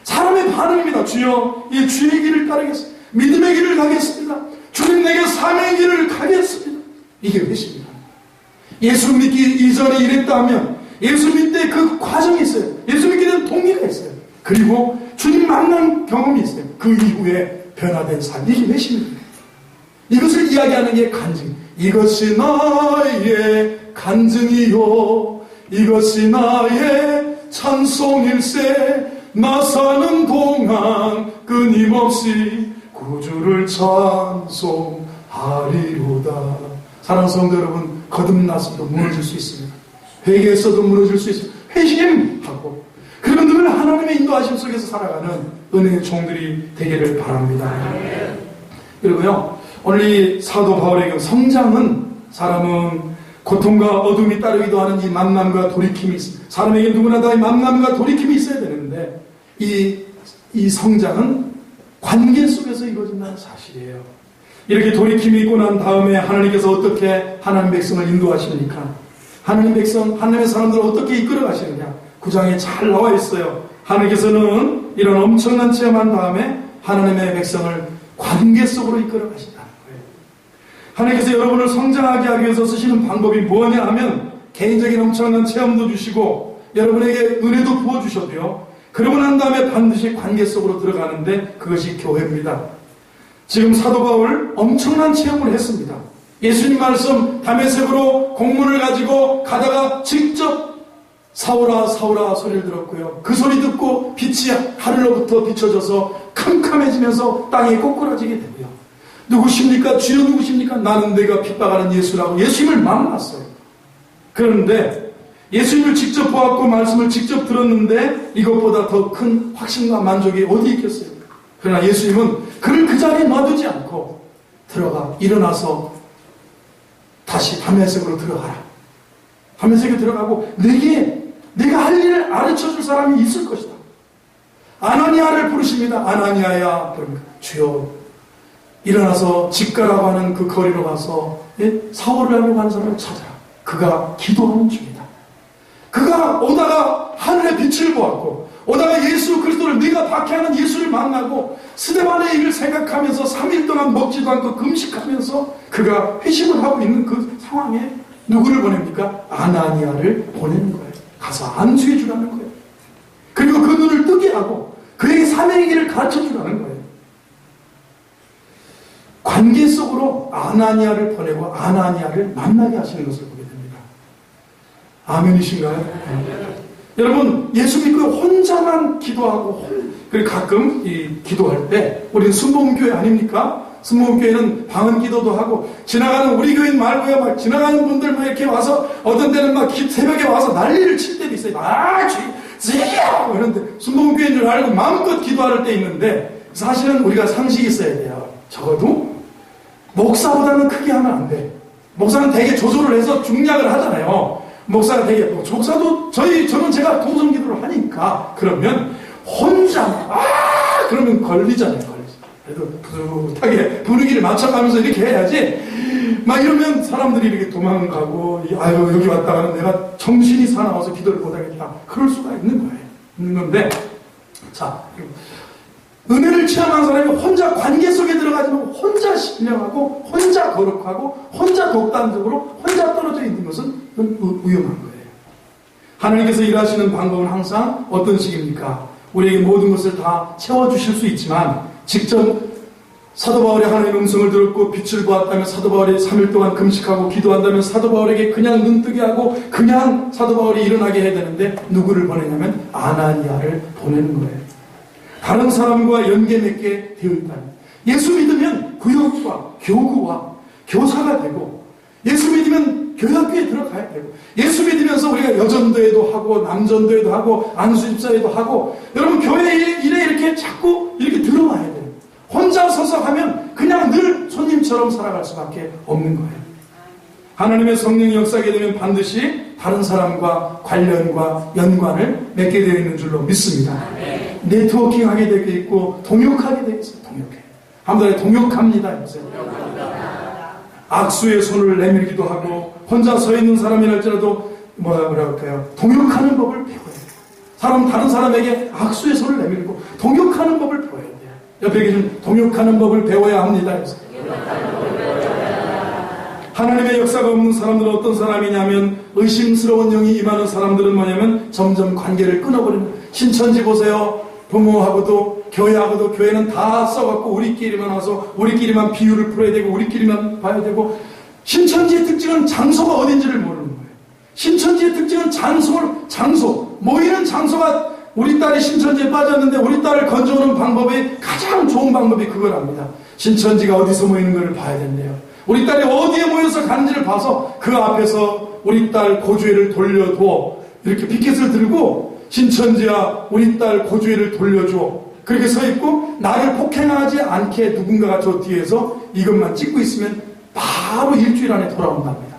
사람의 반응입니다. 주여 이 주의 길을 따르겠습니다. 믿음의 길을 가겠습니다. 주님 내게 사명의 길을 가겠습니다. 이게 회심입니다. 예수 믿기 이전에 이랬다면 예수 믿을 때 그 과정이 있어요. 예수 믿게 된 동기가 있어요. 그리고 주님 만난 경험이 있어요. 그 이후에 변화된 삶. 이게 회심입니다. 이것을 이야기하는 게 간증. 이것이 나의 간증이요 이것이 나의 찬송일세 나 사는 동안 끊임없이 구주를 찬송하리로다. 사랑하는 성도 여러분, 거듭나서도 무너질 수 있습니다. 회개에서도 무너질 수 있습니다. 회심하고 그리고 늘 하나님의 인도하심 속에서 살아가는 은혜의 종들이 되기를 바랍니다. 그리고요 오늘 이 사도 바울의 성장은 사람은 고통과 어둠이 따르기도 하는 이 만남과 돌이킴이 있습니다. 사람에게 누구나 다 이 만남과 돌이킴이 있어야 되는데 이 성장은 관계 속에서 이루어진다는 사실이에요. 이렇게 돌이킴이 있고 난 다음에 하나님께서 어떻게 하나님 백성을 인도하십니까? 하나님 백성, 하나님의 사람들을 어떻게 이끌어 가시느냐? 9장에 잘 나와 있어요. 하나님께서는 이런 엄청난 체험한 다음에 하나님의 백성을 관계 속으로 이끌어 가신다는 거예요. 하나님께서 여러분을 성장하게 하기 위해서 쓰시는 방법이 뭐냐 하면 개인적인 엄청난 체험도 주시고 여러분에게 은혜도 부어주셔도요. 그러고 난 다음에 반드시 관계 속으로 들어가는데 그것이 교회입니다. 지금 사도 바울 엄청난 체험을 했습니다. 예수님 말씀 다메섹으로 공문을 가지고 가다가 직접 사울아 사울아 소리를 들었고요. 그 소리 듣고 빛이 하늘로부터 비춰져서 캄캄해지면서 땅이 꼬꾸라지게 되고요. 누구십니까? 주여 누구십니까? 나는 내가 핍박하는 예수라고 예수님을 만났어요. 그런데 예수님을 직접 보았고 말씀을 직접 들었는데 이것보다 더 큰 확신과 만족이 어디 있겠어요? 그러나 예수님은 그를 그 자리에 놔두지 않고 들어가 일어나서 다시 다메섹으로 들어가라. 다메섹에 들어가고 내가 할 일을 가르쳐줄 사람이 있을 것이다. 아나니아를 부르십니다. 아나니아야. 그러니까 주여 일어나서 집가라고 하는 그 거리로 가서 사울을 하려고 하는 사람을 찾아라. 그가 기도하는 중이다. 그가 오다가 하늘의 빛을 보았고 오다가 예수 그리스도를 네가 박해하는 예수를 만나고 스데반의 일을 생각하면서 3일 동안 먹지도 않고 금식하면서 그가 회심을 하고 있는 그 상황에 누구를 보냅니까? 아나니아를 보내는 거예요. 가서 안수해 주라는 거예요. 그리고 그 눈을 뜨게 하고 그에게 사명의 길을 가르쳐 주라는 거예요. 관계 속으로 아나니아를 보내고 아나니아를 만나게 하시는 것을 보게 됩니다. 아멘이신가요? 여러분, 예수 믿고 혼자만 기도하고 그리고 가끔 기도할 때 우리는 순복음교회 아닙니까? 순복음교회는 방언 기도도 하고 지나가는 우리 교인 말고요 막 지나가는 분들 막 이렇게 와서 어떤 때는 막 새벽에 와서 난리를 칠 때도 있어요. 주여 이런데 순복음교회인 줄 알고 마음껏 기도할 때 있는데 사실은 우리가 상식이 있어야 돼요. 적어도 목사보다는 크게 하면 안 돼. 목사는 되게 조절을 해서 중략을 하잖아요. 목사가 되게 목사도 저는 제가 도성 기도를 하니까 그러면 혼자 그러면 걸리잖아요. 그래도 부득하게 분위기를 맞춰가면서 이렇게 해야지 막 이러면 사람들이 이렇게 도망가고 아유 여기 왔다가는 내가 정신이 사나워서 기도를 못하겠다 그럴 수가 있는 건데 자 은혜를 체험한 사람이 혼자 관계 속에 들어가지 말고 혼자 신령하고 혼자 거룩하고 혼자 독단적으로 혼자 떨어져 있는 것은 위험한 거예요. 하나님께서 일하시는 방법은 항상 어떤 식입니까? 우리에게 모든 것을 다 채워주실 수 있지만 직접 사도 바울이 하나님의 음성을 들었고 빛을 보았다면 사도 바울이 3일 동안 금식하고 기도한다면 사도 바울에게 그냥 눈뜨게 하고 그냥 사도 바울이 일어나게 해야 되는데 누구를 보내냐면 아나니아를 보내는 거예요. 다른 사람과 연계 맺게 되어 있다면 예수 믿으면 구역과 교구와 교사가 되고 예수 믿으면 교학교에 들어가야 되고 예수 믿으면서 우리가 여전도회도 하고 남전도회도 하고 안수집사회도 하고 여러분 교회 일에 이렇게 자꾸 이렇게 들어와야 돼요. 혼자 서서 하면 그냥 늘 손님처럼 살아갈 수밖에 없는 거예요. 하나님의 성령이 역사하게 되면 반드시 다른 사람과 관련과 연관을 맺게 되어 있는 줄로 믿습니다. 네트워킹하게 되어 있고 동역하게 되어 있어요. 동역해. 한번에 동역합니다. 해보세요. 악수의 손을 내밀기도 하고 혼자 서 있는 사람이랄지라도 뭐라 할까요? 동역하는 법을 배워야 돼요. 다른 사람에게 악수의 손을 내밀고 동역하는 법을 배워야 돼요. 옆에 계신 동역하는 법을 배워야 합니다. 해보세요. 하나님의 역사가 없는 사람들은 어떤 사람이냐면 의심스러운 영이 임하는 사람들은 뭐냐면 점점 관계를 끊어버리는 신천지 보세요. 부모하고도 교회하고도 교회는 다 써갖고 우리끼리만 와서 우리끼리만 비유를 풀어야 되고 우리끼리만 봐야 되고 신천지의 특징은 장소가 어딘지를 모르는 거예요. 신천지의 특징은 장소 모이는 장소가 우리 딸이 신천지에 빠졌는데 우리 딸을 건져오는 방법이 가장 좋은 방법이 그거랍니다. 신천지가 어디서 모이는 걸 봐야 된대요. 우리 딸이 어디에 모여서 가는지를 봐서 그 앞에서 우리 딸 고주회를 돌려도 이렇게 피켓을 들고 신천지야 우리 딸 고주회를 돌려줘 그렇게 서 있고 나를 폭행하지 않게 누군가가 저 뒤에서 이것만 찍고 있으면 바로 일주일 안에 돌아온답니다.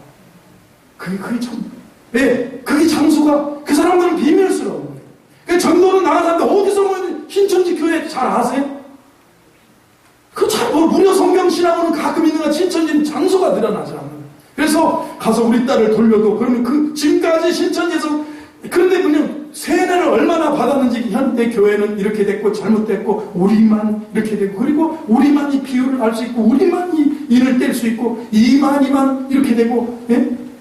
그게 참 그게 장소가 그 사람들은 비밀스러운 거예요. 그러니까 전도는 나가는데 어디서 모이는 신천지 교회 잘 아세요? 무료 성경 신학으로는 가끔 있는 건 신천지는 장소가 늘어나지 않는 거예요. 그래서 가서 우리 딸을 돌려도 그러면 지금까지 신천지에서 그런데 그냥 세뇌를 얼마나 받았는지 현대 교회는 이렇게 됐고 잘못됐고 우리만 이렇게 됐고 그리고 우리만 이 비유를 알 수 있고 우리만 이 인을 뗄 수 있고 이만 이렇게 되고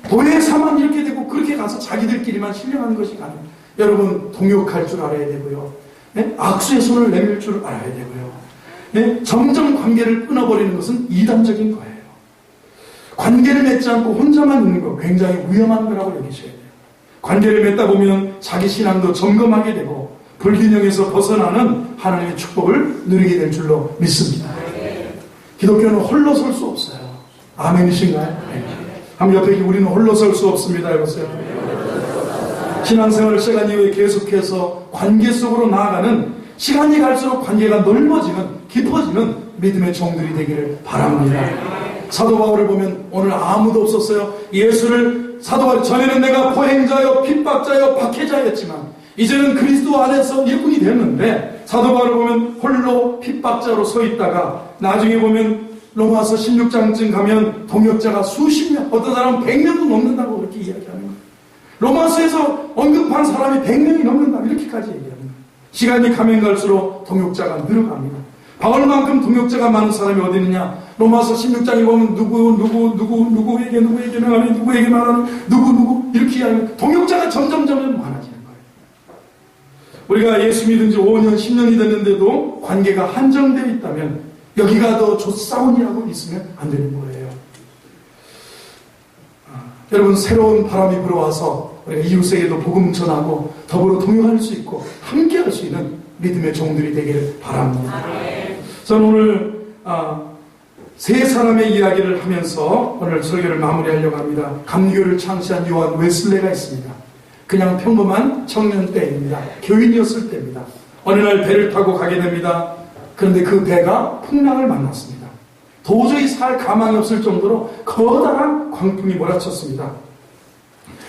도예사만 이렇게 되고 그렇게 가서 자기들끼리만 신령하는 것이 가능. 여러분 동역할 줄 알아야 되고요. 악수의 손을 내밀 줄 알아야 되고요. 점점 관계를 끊어버리는 것은 이단적인 거예요. 관계를 맺지 않고 혼자만 있는 거 굉장히 위험한 거라고 여기셔야 돼요. 관계를 맺다 보면 자기 신앙도 점검하게 되고 불균형에서 벗어나는 하나님의 축복을 누리게 될 줄로 믿습니다. 기독교는 홀로 설 수 없어요. 아멘이신가요? 네. 한번 옆에 우리는 홀로 설 수 없습니다. 해보세요. 신앙생활 시간 이후에 계속해서 관계 속으로 나아가는, 시간이 갈수록 관계가 넓어지는, 깊어지는 믿음의 종들이 되기를 바랍니다. 사도 바울을 보면 오늘 아무도 없었어요. 예수를, 사도 바울, 전에는 내가 포행자요 핍박자요 박해자였지만 이제는 그리스도 안에서 일꾼이 됐는데, 사도 바울을 보면 홀로 핍박자로 서 있다가 나중에 보면 로마서 16장쯤 가면 동역자가 수십 명, 어떤 사람은 100명도 넘는다고 그렇게 이야기하는 거예요. 로마서에서 언급한 사람이 100명이 넘는다, 이렇게까지 얘기합니다. 시간이 가면 갈수록 동역자가 늘어갑니다. 바울만큼 동역자가 많은 사람이 어디 있느냐? 로마서 16장에 보면 누구에게 말하는, 누구에게 말하는, 누구 이렇게 이야기하면 동역자가 점점 많아지는 거예요. 우리가 예수 믿은 지 5년, 10년이 됐는데도 관계가 한정되어 있다면 여기가 더 좋사온이라고 있으면 안 되는 거예요. 여러분, 새로운 바람이 불어와서 우리가 이웃에게도 복음 전하고 더불어 동역할 수 있고 함께 할 수 있는 믿음의 종들이 되기를 바랍니다. 저는 오늘 세 사람의 이야기를 하면서 오늘 설교를 마무리하려고 합니다. 감리교를 창시한 요한 웨슬레가 있습니다. 그냥 평범한 청년 때입니다. 교인이었을 때입니다. 어느 날 배를 타고 가게 됩니다. 그런데 그 배가 풍랑을 만났습니다. 도저히 살 가망이 없을 정도로 커다란 광풍이 몰아쳤습니다.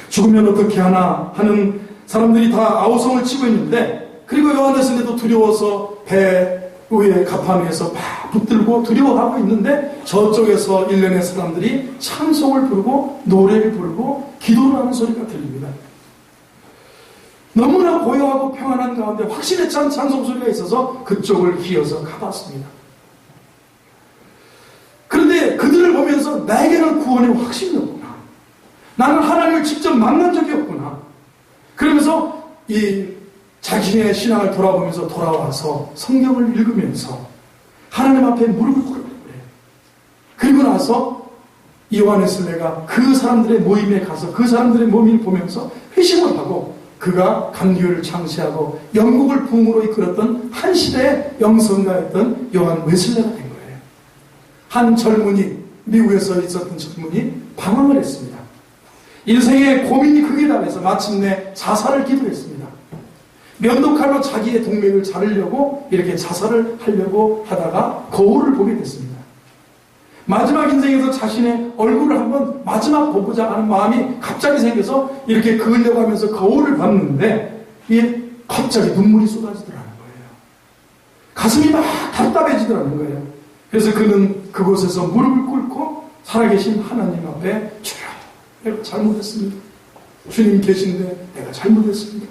죽으면 어떻게 하나 하는 사람들이 다 아우성을 치고 있는데, 그리고 요한에서도 두려워서 배 위에 갑판 위에서 막 붙들고 두려워하고 있는데, 저쪽에서 일련의 사람들이 찬송을 부르고 노래를 부르고 기도를 하는 소리가 들립니다. 너무나 고요하고 평안한 가운데 확실히 찬송 소리가 있어서 그쪽을 기어서 가봤습니다. 그런데 그들을 보면서 나에게는 구원의 확신이 없구나, 나는 하나님을 직접 만난 적이 없구나, 그러면서 이 자신의 신앙을 돌아보면서 돌아와서 성경을 읽으면서 하나님 앞에 무릎을 꿇는 거예요. 그리고 나서 요한 웨슬레가 그 사람들의 모임에 가서 그 사람들의 모임을 보면서 회심을 하고, 그가 감리교를 창시하고 영국을 부흥으로 이끌었던 한 시대의 영성가였던 요한 웨슬레가 된 거예요. 한 젊은이, 미국에서 있었던 젊은이 방황을 했습니다. 인생의 고민이 극에 달해서 마침내 자살을 기도했습니다. 면도칼로 자기의 동맥을 자르려고 이렇게 자살을 하려고 하다가 거울을 보게 됐습니다. 마지막 인생에서 자신의 얼굴을 한번 마지막 보고자 하는 마음이 갑자기 생겨서 이렇게 그으려고 하면서 거울을 봤는데, 이게 갑자기 눈물이 쏟아지더라는 거예요. 가슴이 막 답답해지더라는 거예요. 그래서 그는 그곳에서 무릎을 꿇고 살아계신 하나님 앞에, 주여, 내가 잘못했습니다. 주님 계신데 내가 잘못했습니다.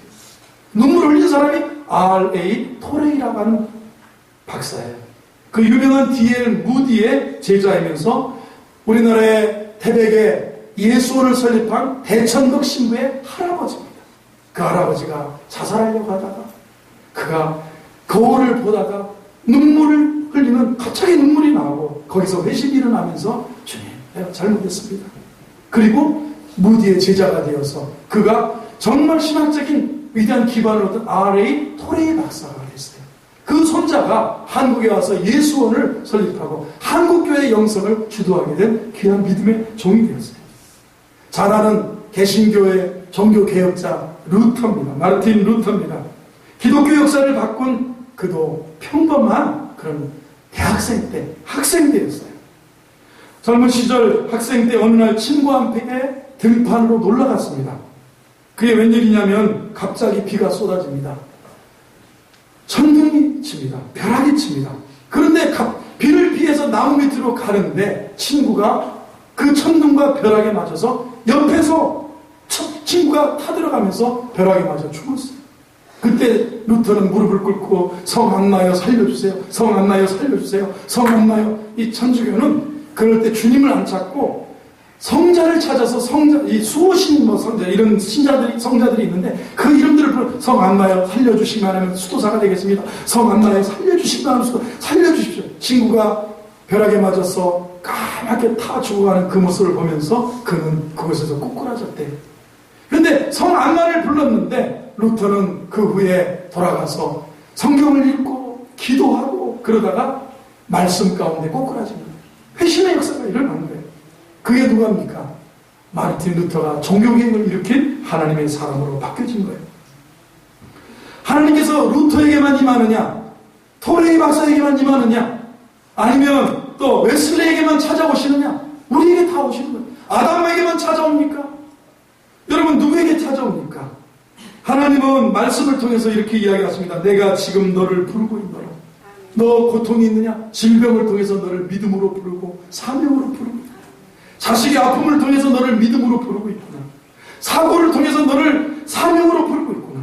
눈물을 흘린 사람이 R.A. 토레이라고 하는 박사예요. 그 유명한 D.L. 무디의 제자이면서 우리나라의 태백에 예수원을 설립한 대천덕 신부의 할아버지입니다. 그 할아버지가 자살하려고 하다가 그가 거울을 보다가 눈물을 흘리면 갑자기 눈물이 나오고 거기서 회심이 일어나면서, 주님, 내가 잘못했습니다. 그리고 무디의 제자가 되어서 그가 정말 신학적인 위대한 기반을 얻은 R.A. 토레이 박사가 됐어요. 그 손자가 한국에 와서 예수원을 설립하고 한국교회의 영성을 주도하게 된 귀한 믿음의 종이 되었어요. 잘 아는 개신교의 종교개혁자 루터입니다. 마르틴 루터입니다. 기독교 역사를 바꾼 그도 평범한 그런 대학생 때, 학생 때였어요. 젊은 시절 학생 때 어느 날 친구 한테 등판으로 놀러 갔습니다. 그게 웬일이냐면 갑자기 비가 쏟아집니다. 천둥이 칩니다. 벼락이 칩니다. 그런데 비를 피해서 나무 밑으로 가는데 친구가 그 천둥과 벼락에 맞아서 옆에서 친구가 타들어가면서 벼락에 맞아 죽었어요. 그때 루터는 무릎을 꿇고 성 안나여 살려주세요. 성 안나여 살려주세요. 성 안나여. 이 천주교는 그럴 때 주님을 안 찾고 성자를 찾아서 이 수호신 성자 이런 성자들이 있는데 그 이름들을 불러 성 안나여 살려주시면 하면 수도사가 되겠습니다. 성 안나여 살려주시면 하면 살려주십시오. 친구가 벼락에 맞아서 까맣게 타 죽어가는 그 모습을 보면서 그는 그곳에서 꼬꾸라졌대요. 그런데 성 안나를 불렀는데 루터는 그 후에 돌아가서 성경을 읽고 기도하고 그러다가 말씀 가운데 꼬꾸라지는 거예요. 회심의 역사가 일어나는 거예요. 그게 누가입니까? 마르틴 루터가 종교개혁을 일으킨 하나님의 사람으로 바뀌어진 거예요. 하나님께서 루터에게만 임하느냐, 토레이 박사에게만 임하느냐, 아니면 또 웨슬레에게만 찾아오시느냐, 우리에게 다 오시는 거예요. 아담에게만 찾아옵니까? 여러분, 누구에게 찾아옵니까? 하나님은 말씀을 통해서 이렇게 이야기하십니다. 내가 지금 너를 부르고 있노라. 너 고통이 있느냐? 질병을 통해서 너를 믿음으로 부르고 사명으로 부르고 있구나. 자식의 아픔을 통해서 너를 믿음으로 부르고 있구나. 사고를 통해서 너를 사명으로 부르고 있구나.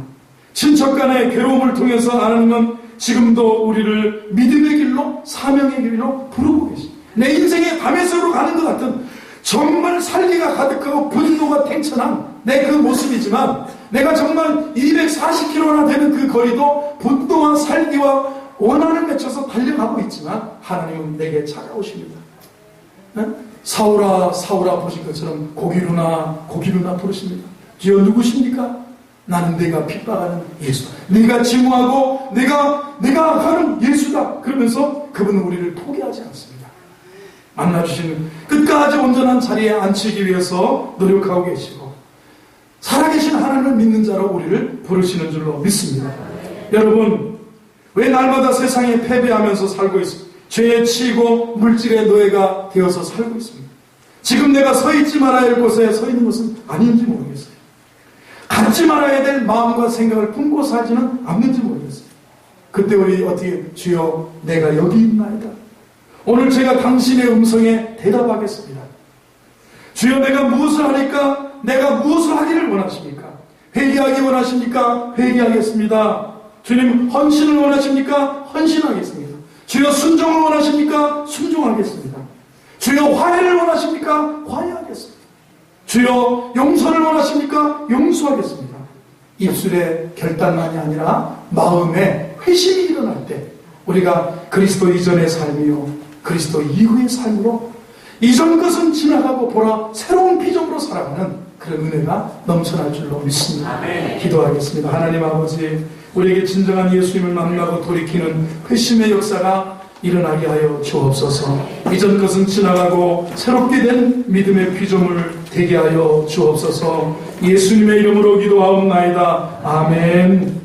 친척 간의 괴로움을 통해서 하나님은 지금도 우리를 믿음의 길로 사명의 길로 부르고 계십니다. 내 인생의 담에서로 가는 것 같은 정말 살기가 가득하고 분노가 탱천한 내 그 모습이지만, 내가 정말 240km나 되는 그 거리도 분노와 살기와 원한을 맺혀서 달려가고 있지만 하나님은 내게 찾아오십니다. 사울아 사울아 부르신 것처럼 고기루나 고기루나 부르십니다. 주여 누구십니까? 나는 내가 핍박하는 예수, 내가 증오하고 내가 가는 예수다. 그러면서 그분은 우리를 포기하지 않습니다. 만나주시는 끝까지 온전한 자리에 앉히기 위해서 노력하고 계시고, 살아계신 하나님을 믿는 자로 우리를 부르시는 줄로 믿습니다. 여러분, 왜 날마다 세상에 패배하면서 살고 있습니까? 죄에 치이고 물질의 노예가 되어서 살고 있습니다. 지금 내가 서 있지 말아야 할 곳에 서 있는 것은 아닌지 모르겠어요. 갖지 말아야 될 마음과 생각을 품고 살지는 않는지 모르겠어요. 그때 우리 어떻게, 주여 내가 여기 있나이다. 오늘 제가 당신의 음성에 대답하겠습니다. 주여 내가 무엇을 하니까, 내가 무엇을 하기를 원하십니까? 회개하기 원하십니까? 회개하겠습니다. 주님 헌신을 원하십니까? 헌신하겠습니다. 주여 순종을 원하십니까? 순종하겠습니다. 주여 화해를 원하십니까? 화해하겠습니다. 주여 용서를 원하십니까? 용서하겠습니다. 입술의 결단만이 아니라 마음에 회심이 일어날 때 우리가 그리스도 이전의 삶이요 그리스도 이후의 삶으로 이전 것은 지나가고 보라 새로운 비전으로 살아가는 그런 은혜가 넘쳐날 줄로 믿습니다. 아멘. 기도하겠습니다. 하나님 아버지, 우리에게 진정한 예수님을 만나고 돌이키는 회심의 역사가 일어나게 하여 주옵소서. 이전 것은 지나가고 새롭게 된 믿음의 피조물 되게 하여 주옵소서. 예수님의 이름으로 기도하옵나이다. 아멘.